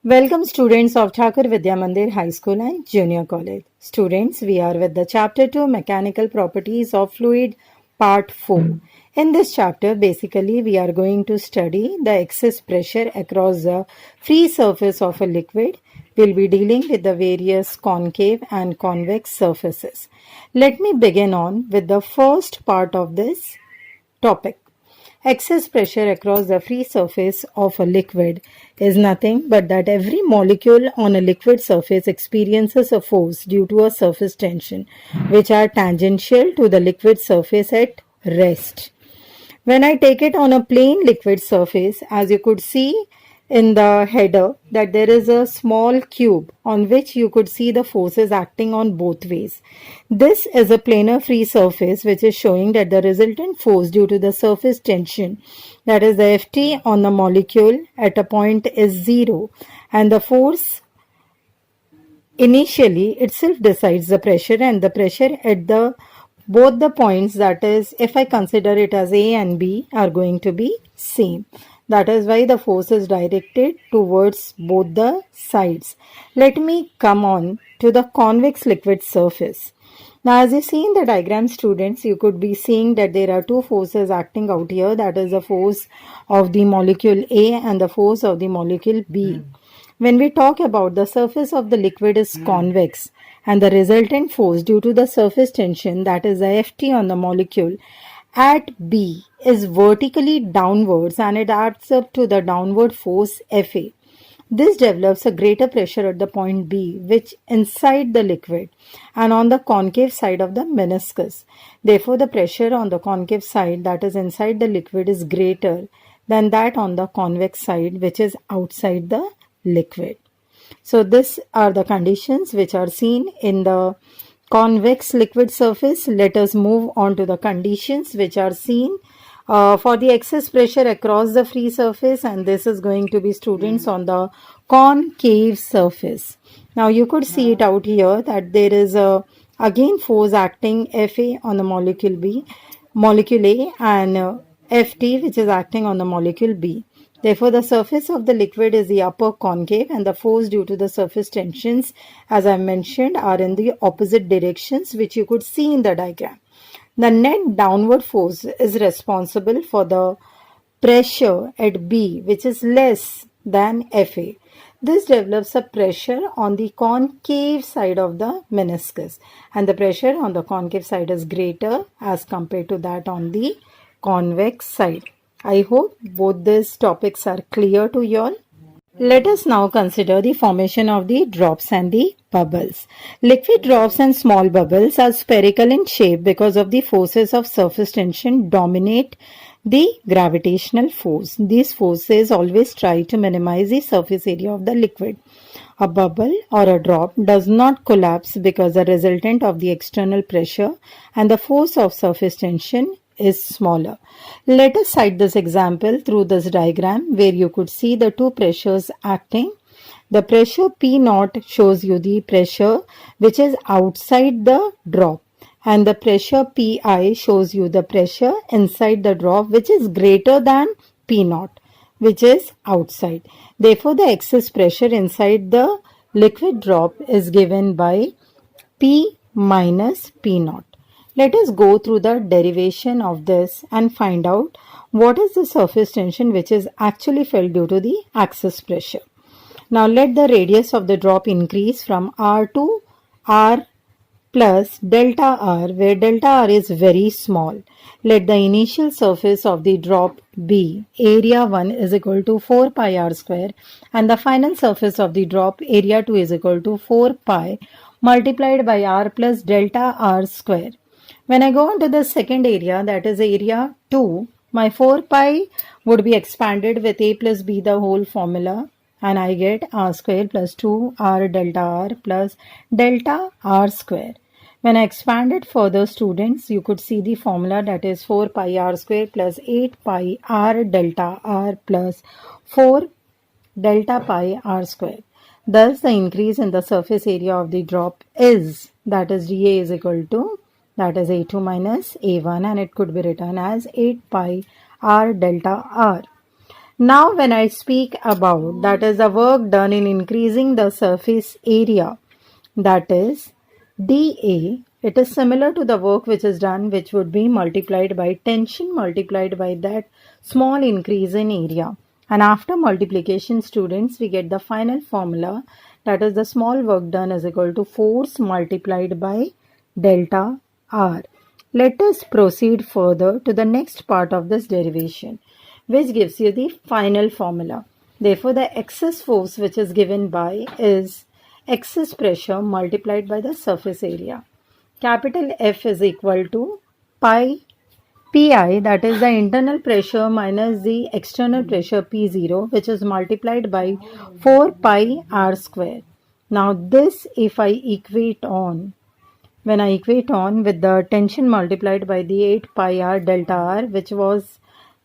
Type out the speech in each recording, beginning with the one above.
Welcome students of Thakur Vidya Mandir High School and Junior College. Students, we are with the chapter 2 Mechanical Properties of Fluid part 4. In this chapter, basically we are going to study the excess pressure across the free surface of a liquid. We'll be dealing with the various concave and convex surfaces. Let me begin on with the first part of this topic. Excess pressure across the free surface of a liquid is nothing but that every molecule on a liquid surface experiences a force due to a surface tension, which are tangential to the liquid surface at rest. When I take it on a plain liquid surface, as you could see in the header, that there is a small cube on which you could see the forces acting on both ways. This is a planar free surface which is showing that the resultant force due to the surface tension, that is the Ft on the molecule at a point, is 0, and the force initially itself decides the pressure, and the pressure at the both the points, that is if I consider it as A and B, are going to be same. That is why the force is directed towards both the sides. Let me come on to the convex liquid surface. Now, as you see in the diagram, students, you could be seeing that there are two forces acting out here, that is the force of the molecule A and the force of the molecule B. When we talk about the surface of the liquid is convex, and the resultant force due to the surface tension, that is the Ft on the molecule at B, is vertically downwards, and it adds up to the downward force Fa. This develops a greater pressure at the point B, which inside the liquid and on the concave side of the meniscus. Therefore, the pressure on the concave side, that is inside the liquid, is greater than that on the convex side, which is outside the liquid. So these are the conditions which are seen in the convex liquid surface. Let us move on to the conditions which are seen for the excess pressure across the free surface, and this is going to be, students, on the concave surface. Now you could see it out here that there is a again force acting Fa on the molecule B, molecule A, and Ft which is acting on the molecule B. Therefore, the surface of the liquid is the upper concave, and the force due to the surface tensions, as I mentioned, are in the opposite directions, which you could see in the diagram. The net downward force is responsible for the pressure at B, which is less than Fa. This develops a pressure on the concave side of the meniscus, and the pressure on the concave side is greater as compared to that on the convex side. I hope both these topics are clear to you all. Let us now consider the formation of the drops and the bubbles. Liquid drops and small bubbles are spherical in shape because of the forces of surface tension dominate the gravitational force. These forces always try to minimize the surface area of the liquid. A bubble or a drop does not collapse because the resultant of the external pressure and the force of surface tension is smaller. Let us cite this example through this diagram where you could see the two pressures acting. The pressure P naught shows you the pressure which is outside the drop, and the pressure Pi shows you the pressure inside the drop which is greater than P naught, which is outside. Therefore, the excess pressure inside the liquid drop is given by P minus P naught. Let us go through the derivation of this and find out what is the surface tension which is actually felt due to the excess pressure. Now let the radius of the drop increase from R to R plus delta R, where delta R is very small. Let the initial surface of the drop be area 1 is equal to 4 pi r square, and the final surface of the drop area 2 is equal to 4 pi multiplied by r plus delta r square. When I go on to the second area, that is area 2, my 4 pi would be expanded with a plus b the whole formula, and I get r square plus 2 r delta r plus delta r square. When I expand it further, students, you could see the formula, that is 4 pi r square plus 8 pi r delta r plus 4 delta pi r square. Thus, the increase in the surface area of the drop is, that is dA is equal to, that is A2 minus A1, and it could be written as 8 pi r delta r. Now when I speak about, that is the work done in increasing the surface area, that is dA, it is similar to the work which is done, which would be multiplied by tension multiplied by that small increase in area. And after multiplication, students, we get the final formula, that is the small work done is equal to force multiplied by delta R. Let us proceed further to the next part of this derivation, which gives you the final formula. Therefore, the excess force which is given by is excess pressure multiplied by the surface area. Capital F is equal to pi Pi, that is the internal pressure minus the external pressure P0, which is multiplied by 4 pi r square. Now this, if I equate on, when I equate on with the tension multiplied by the 8 pi r delta r, which was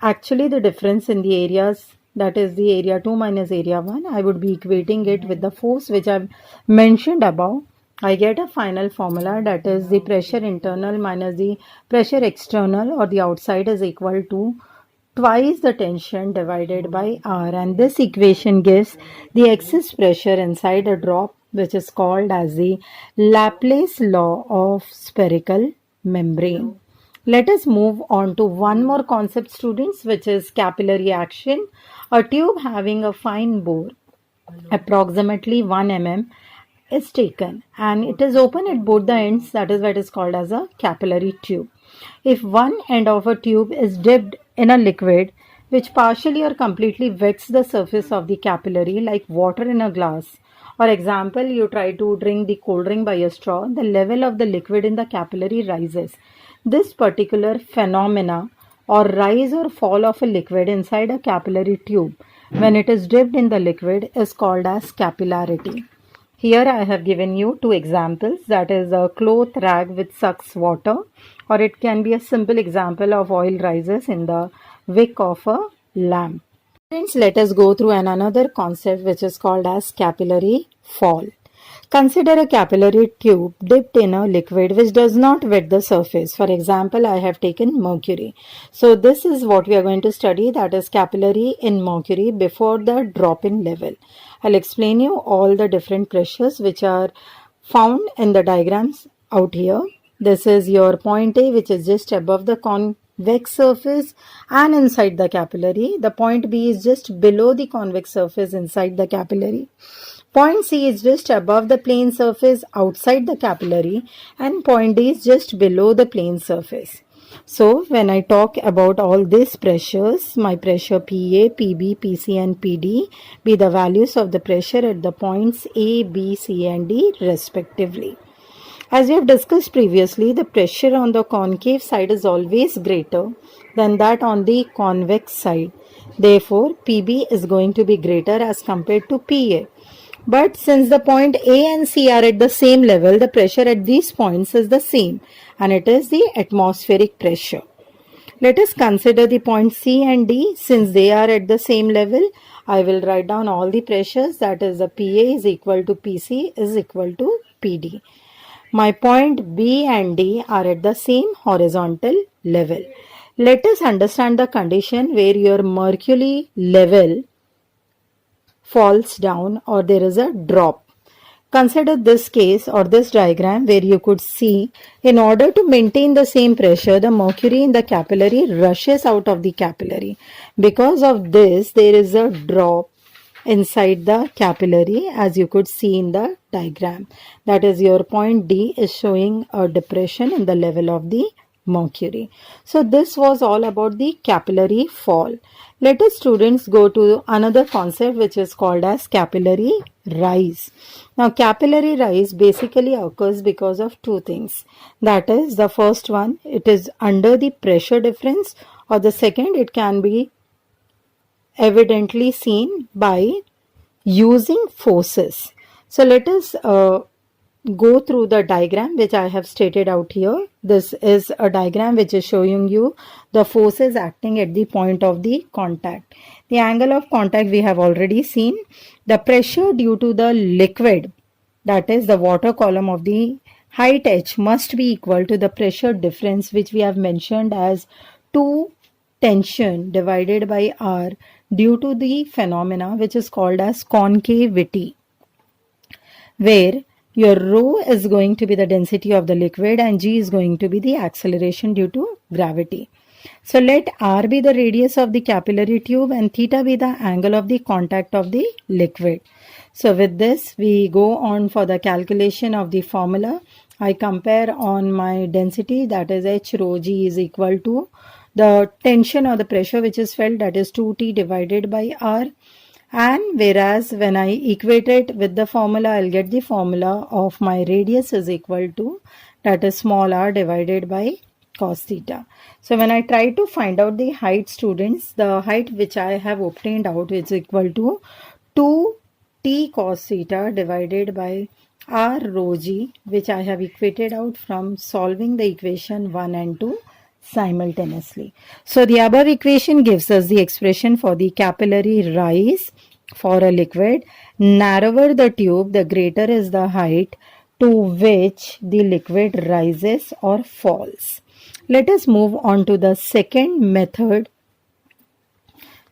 actually the difference in the areas, that is the area 2 minus area 1, I would be equating it with the force which I've mentioned above. I get a final formula, that is the pressure internal minus the pressure external or the outside is equal to twice the tension divided by R, and this equation gives the excess pressure inside a drop, which is called as the Laplace law of spherical membrane. Let us move on to one more concept, students, which is capillary action. A tube having a fine bore approximately 1 mm is taken and it is open at both the ends, that is why it is called as a capillary tube. If one end of a tube is dipped in a liquid which partially or completely wets the surface of the capillary like water in a glass, for example, you try to drink the cold drink by a straw, the level of the liquid in the capillary rises. This particular phenomena or rise or fall of a liquid inside a capillary tube when it is dipped in the liquid is called as capillarity. Here I have given you two examples, that is a cloth rag which sucks water, or it can be a simple example of oil rises in the wick of a lamp. Friends, let us go through another concept which is called as capillary fall. Consider a capillary tube dipped in a liquid which does not wet the surface. For example, I have taken mercury. So this is what we are going to study, that is capillary in mercury before the drop-in level. I'll explain you all the different pressures which are found in the diagrams out here. This is your point A, which is just above the convex surface and inside the capillary. The point B is just below the convex surface inside the capillary. Point C is just above the plane surface outside the capillary, and point D is just below the plane surface. So when I talk about all these pressures, my pressure PA, PB, PC and PD be the values of the pressure at the points A, B, C and D respectively. As we have discussed previously, the pressure on the concave side is always greater than that on the convex side. Therefore, PB is going to be greater as compared to PA. But since the point A and C are at the same level, the pressure at these points is the same, and it is the atmospheric pressure. Let us consider the points C and D. Since they are at the same level, I will write down all the pressures, that is the PA is equal to PC is equal to PD. My point B and D are at the same horizontal level. Let us understand the condition where your mercury level falls down or there is a drop. Consider this case or this diagram where you could see, in order to maintain the same pressure, the mercury in the capillary rushes out of the capillary. Because of this, there is a drop inside the capillary, as you could see in the diagram. That is, your point D is showing a depression in the level of the mercury. So this was all about the capillary fall. Let us, students, go to another concept which is called as capillary rise. Now capillary rise basically occurs because of two things. That is, the first one, it is under the pressure difference, or the second, it can be evidently seen by using forces. So let us go through the diagram which I have stated out here. This is a diagram which is showing you the forces acting at the point of the contact. The angle of contact we have already seen. The pressure due to the liquid, that is the water column of the height h, must be equal to the pressure difference which we have mentioned as 2 tension divided by R due to the phenomena which is called as concavity, where your rho is going to be the density of the liquid and g is going to be the acceleration due to gravity. So let r be the radius of the capillary tube and theta be the angle of the contact of the liquid. So with this we go on for the calculation of the formula. I compare on my density, that is h rho g is equal to the tension or the pressure which is felt, that is 2T divided by r. And whereas when I equate it with the formula, I'll get the formula of my radius is equal to, that is small r divided by cos theta. So when I try to find out the height, students, the height which I have obtained out is equal to 2t cos theta divided by r rho g, which I have equated out from solving the equation 1 and 2 simultaneously. So the above equation gives us the expression for the capillary rise for a liquid. Narrower the tube, the greater is the height to which the liquid rises or falls. Let us move on to the second method,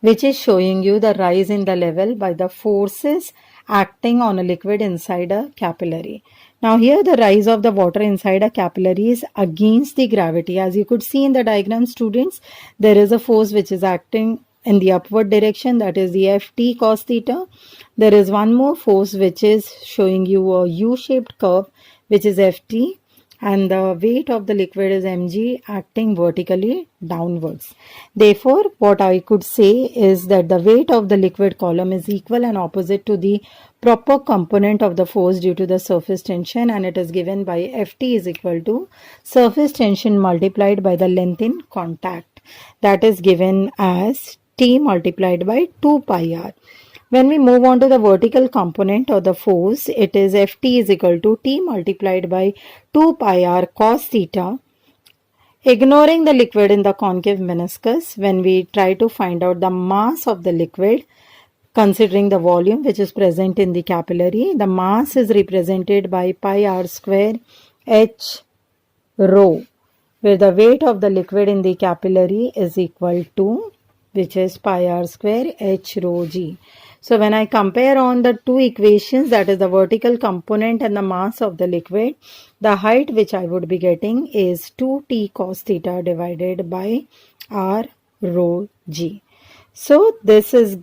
which is showing you the rise in the level by the forces acting on a liquid inside a capillary. Now here the rise of the water inside a capillary is against the gravity. As you could see in the diagram, students, there is a force which is acting in the upward direction, that is the Ft cos theta. There is one more force which is showing you a U-shaped curve, which is Ft, and the weight of the liquid is mg acting vertically downwards. Therefore, what I could say is that the weight of the liquid column is equal and opposite to the proper component of the force due to the surface tension, and it is given by Ft is equal to surface tension multiplied by the length in contact, that is given as T multiplied by 2 pi r. When we move on to the vertical component of the force, it is Ft is equal to T multiplied by 2 pi r cos theta. Ignoring the liquid in the concave meniscus, when we try to find out the mass of the liquid, considering the volume which is present in the capillary, the mass is represented by pi r square h rho, where the weight of the liquid in the capillary is equal to, which is pi r square h rho g. So when I compare on the two equations, that is the vertical component and the mass of the liquid, the height which I would be getting is 2t cos theta divided by r rho g. So this is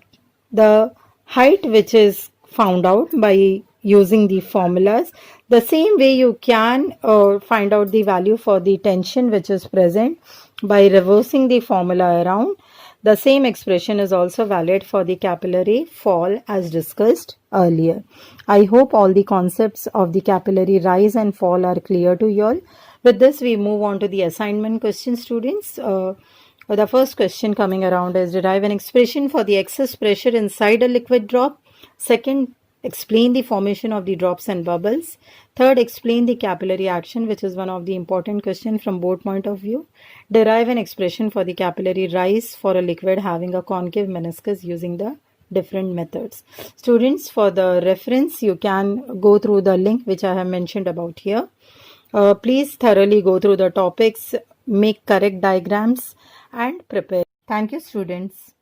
the height which is found out by using the formulas. The same way you can find out the value for the tension which is present by reversing the formula around. The same expression is also valid for the capillary fall as discussed earlier. I hope all the concepts of the capillary rise and fall are clear to you all. With this, we move on to the assignment question, students. The first question coming around is derive an expression for the excess pressure inside a liquid drop. Second, explain the formation of the drops and bubbles. Third, explain the capillary action, which is one of the important questions from both point of view. Derive an expression for the capillary rise for a liquid having a concave meniscus using the different methods. Students, for the reference, you can go through the link which I have mentioned about here. Please thoroughly go through the topics, make correct diagrams and prepare. Thank you, students.